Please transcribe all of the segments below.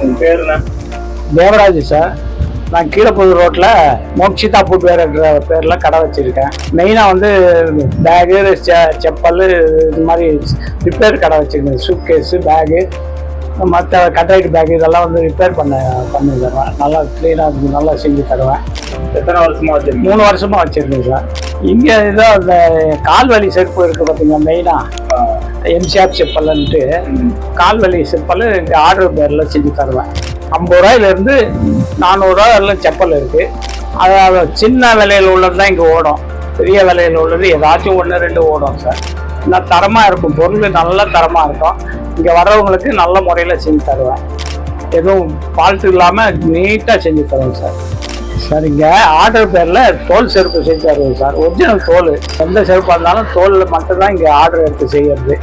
உங்கள் பேர் என்ன? தேவராஜ் சார். நான் கீழப்புதூர் ரோட்டில் மோக்ஷிதா ஃபுட்வேர்ன்ற பேரில் கடை வச்சுருக்கேன். மெயினாக வந்து பேகு, செப்பல், இது மாதிரி ரிப்பேர் கடை வச்சுருக்கேன். சூட் கேஸு, பேகு, மற்ற கட்ரைட் பேக் இதெல்லாம் வந்து ரிப்பேர் பண்ணி தருவேன். நல்லா க்ளீனாக நல்லா செஞ்சு தருவேன். எத்தனை வருஷமாக வச்சுருக்கேன்? 3 வருஷமாக வச்சுருக்கேன் சார். இங்கே ஏதோ அந்த கால்வலி செருப்பு இருக்குது பார்த்தீங்க, மெயினாக எம்சிஆர் செப்பல்ன்ட்டு கால்வலி செப்பல் இங்கே ஆர்டர் பேரில் செஞ்சு தருவேன். 50 ரூபாயிலேருந்து 400 ரூபா எல்லாம் செப்பல் இருக்குது. அது சின்ன விலையில் உள்ளது தான் இங்கே ஓடும். பெரிய விலையில் உள்ளது ஏதாச்சும் 1-2 ஓடும் சார். நல்லா தரமாக இருக்கும், பொருள் நல்ல தரமாக இருக்கும். இங்கே வர்றவங்களுக்கு நல்ல முறையில் செஞ்சு தருவேன். எதுவும் ஃபால்ட் இல்லாமல் நீட்டாக செஞ்சு தருவேன் சார். சார் இங்கே ஆர்டர் பேரில் தோல் செருப்பு செஞ்சு தருவேன் சார். ஒரிஜினல் தோல், எந்த செருப்பாக இருந்தாலும் தோலில் மட்டும்தான் இங்கே ஆர்டர் எடுத்து செய்யறது.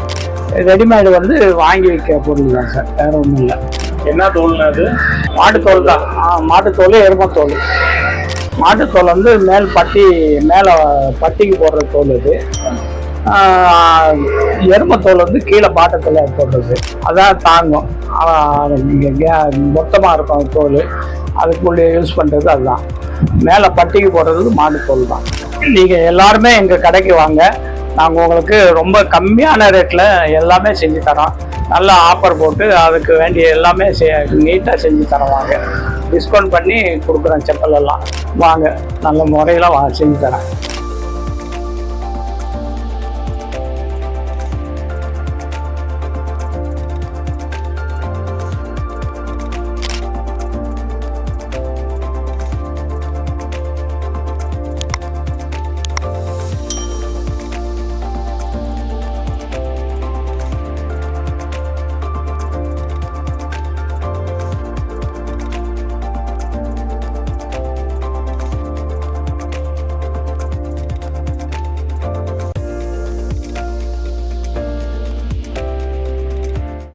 ரெடிமேடு வந்து வாங்கி வைக்க பொருள் தான் சார், வேறு ஒன்றும் இல்லை. என்ன தோல்னா அது? மாட்டுத்தோல் தான். மாட்டுத்தோல், எருமத்தோல். மாட்டுத்தோல் வந்து மேலே பட்டிக்கு போடுற தோல் இது. எருமத்தோல் வந்து கீழே பாட்டத்தில் போடுறது, அதான் தாங்கும். மொத்தமாக இருக்கும் தோல், அதுக்குள்ளே யூஸ் பண்ணுறது அதுதான். மேலே பட்டிக்கு போடுறது மாட்டுத்தோல் தான். நீங்கள் எல்லாருமே எங்கள் கடைக்கு வாங்க, நாங்கள் உங்களுக்கு ரொம்ப கம்மியான ரேட்டில் எல்லாமே செஞ்சு தரோம். நல்ல ஆஃபர் போட்டு அதுக்கு வேண்டிய எல்லாமே நீட்டாக செஞ்சு தரோம். டிஸ்கவுண்ட் பண்ணி கொடுக்குறேன். செப்பல் எல்லாம் வாங்க, நல்ல முறையில் செஞ்சு தரேன்.